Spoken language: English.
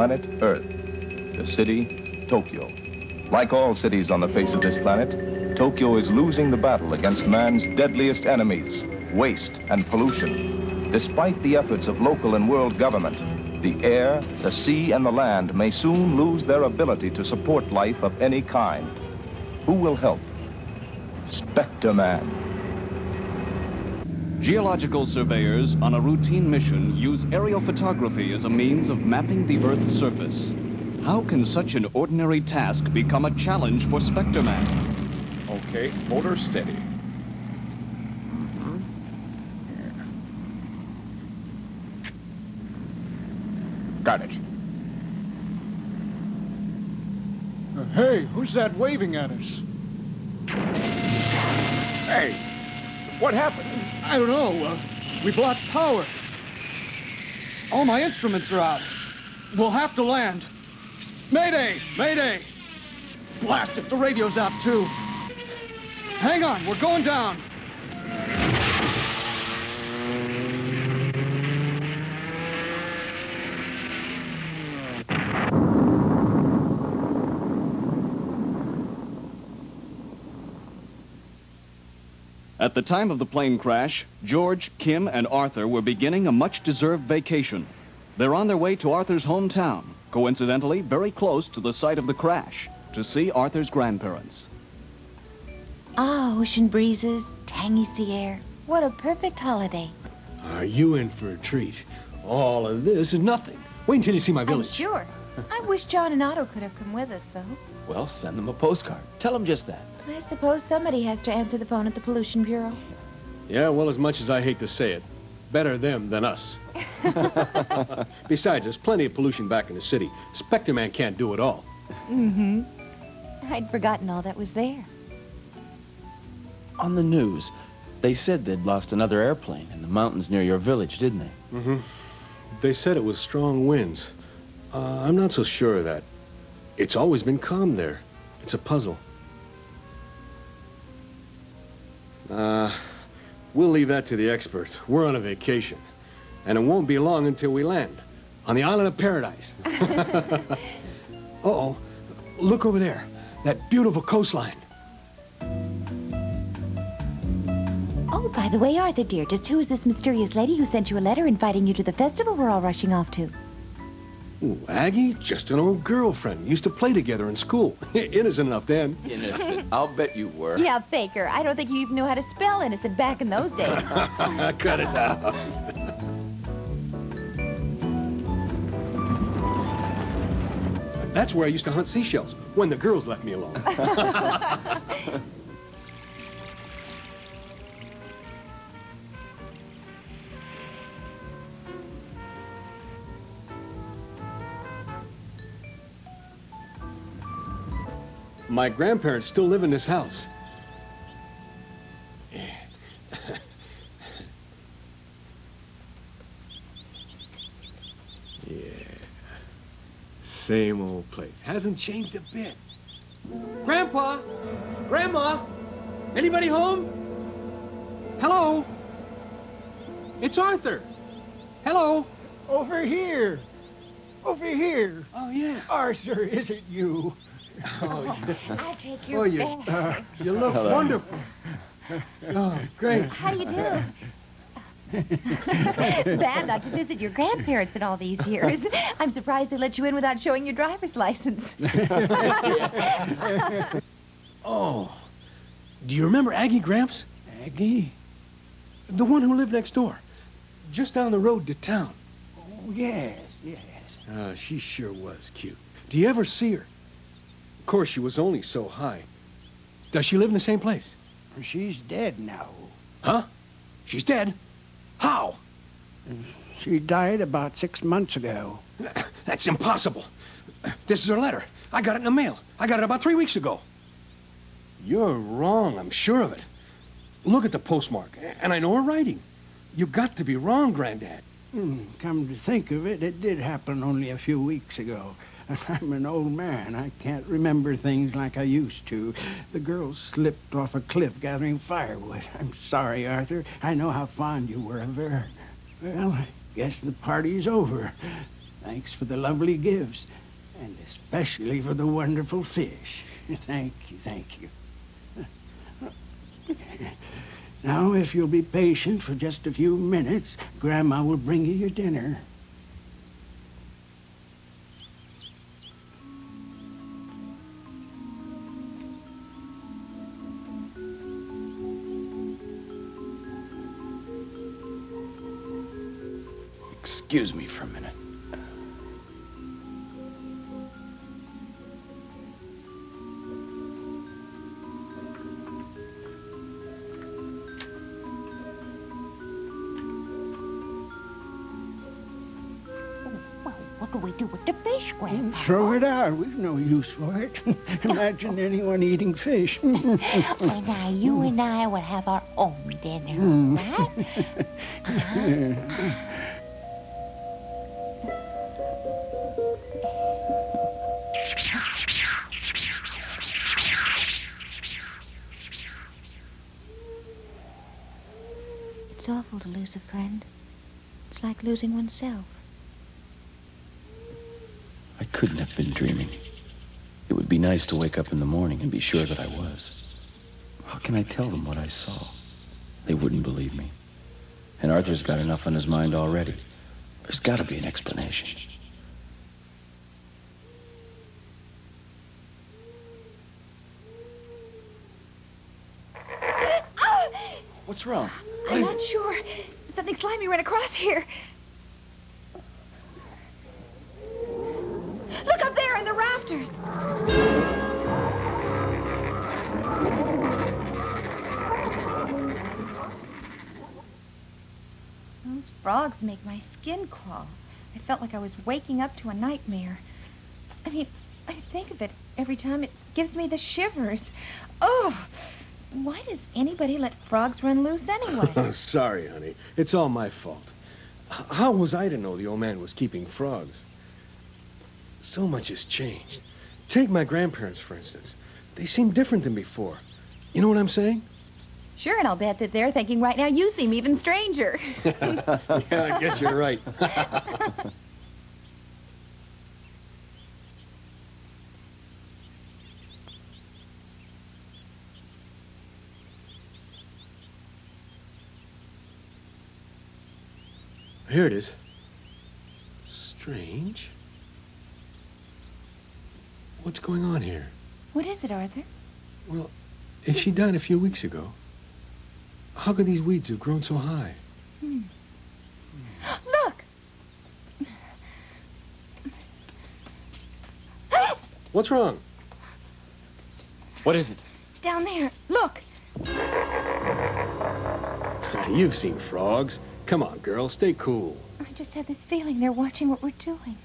planet Earth, the city, Tokyo. Like all cities on the face of this planet, Tokyo is losing the battle against man's deadliest enemies, waste and pollution. Despite the efforts of local and world government, the air, the sea, and the land may soon lose their ability to support life of any kind. Who will help? Spectreman. Geological surveyors on a routine mission use aerial photography as a means of mapping the Earth's surface. How can such an ordinary task become a challenge for Spectreman? Okay, hold her steady. Got it. Hey, who's that waving at us? Hey, what happened? I don't know. We've lost power. All my instruments are out. We'll have to land. Mayday! Mayday! Blast it, the radio's out too. Hang on, we're going down. At the time of the plane crash, George, Kim, and Arthur were beginning a much-deserved vacation. They're on their way to Arthur's hometown, coincidentally very close to the site of the crash, to see Arthur's grandparents. Ah, ocean breezes, tangy sea air. What a perfect holiday. Are you in for a treat? All of this is nothing. Wait until you see my village. I'm sure. I wish John and Otto could have come with us, though. Well, send them a postcard. Tell them just that. I suppose somebody has to answer the phone at the Pollution Bureau. Yeah, well, as much as I hate to say it, better them than us. Besides, there's plenty of pollution back in the city. Spectreman can't do it all. Mm-hmm. I'd forgotten all that was there. On the news, they said they'd lost another airplane in the mountains near your village, didn't they? Mm-hmm. They said it was strong winds. I'm not so sure of that. It's always been calm there. It's a puzzle. We'll leave that to the experts. We're on a vacation. And it won't be long until we land. On the island of paradise. Uh-oh. Look over there. That beautiful coastline. Oh, by the way, Arthur, dear, just who is this mysterious lady who sent you a letter inviting you to the festival we're all rushing off to? Ooh, Aggie? Just an old girlfriend. Used to play together in school. Innocent enough then. Innocent. I'll bet you were. Yeah, faker. I don't think you even knew how to spell innocent back in those days. Cut it out. That's where I used to hunt seashells, when the girls left me alone. My grandparents still live in this house. Yeah. Same old place. Hasn't changed a bit. Grandpa! Grandma! Anybody home? Hello? It's Arthur. Hello? Over here. Over here. Oh, yeah. Arthur, is it you? Oh, I'll take your bag. you look wonderful. Oh, great. How do you do? Bad not to visit your grandparents in all these years. I'm surprised they let you in without showing your driver's license. Oh, do you remember Aggie Gramps? Aggie? The one who lived next door, just down the road to town. Oh, yes, yes. She sure was cute. Do you ever see her? Of course, she was only so high. Does she live in the same place? She's dead now. Huh? She's dead? How? She died about 6 months ago. That's impossible. This is her letter. I got it in the mail. I got it about 3 weeks ago. You're wrong, I'm sure of it. Look at the postmark, and I know her writing. You got to be wrong, Granddad. Come to think of it, it did happen only a few weeks ago. I'm an old man. I can't remember things like I used to. The girl slipped off a cliff gathering firewood. I'm sorry, Arthur. I know how fond you were of her. Well, I guess the party's over. Thanks for the lovely gifts, and especially for the wonderful fish. Thank you, thank you. Now, if you'll be patient for just a few minutes, Grandma will bring you your dinner. Excuse me for a minute. Well, what do we do with the fish, Grandpa? Throw it out. We've no use for it. Imagine anyone eating fish. Well, now, you and I will have our own dinner, right? It's awful to lose a friend. It's like losing oneself. I couldn't have been dreaming. It would be nice to wake up in the morning and be sure that I was. How can I tell them what I saw? They wouldn't believe me. And Arthur's got enough on his mind already. There's got to be an explanation. What's wrong? I'm not sure. Something slimy ran across here. Look up there in the rafters. Those frogs make my skin crawl. I felt like I was waking up to a nightmare. I mean, I think of it every time. It gives me the shivers. Oh, why does anybody let frogs run loose anyway? Sorry, honey. It's all my fault. How was I to know the old man was keeping frogs? So much has changed. Take my grandparents, for instance. They seem different than before. You know what I'm saying? Sure, and I'll bet that they're thinking right now you seem even stranger. Yeah, I guess you're right. Here it is. Strange. What's going on here? What is it, Arthur? Well, if she died a few weeks ago, how could these weeds have grown so high? Look! What's wrong? What is it? Down there. Look. You've seen frogs. Come on, girl, stay cool. I just had this feeling they're watching what we're doing.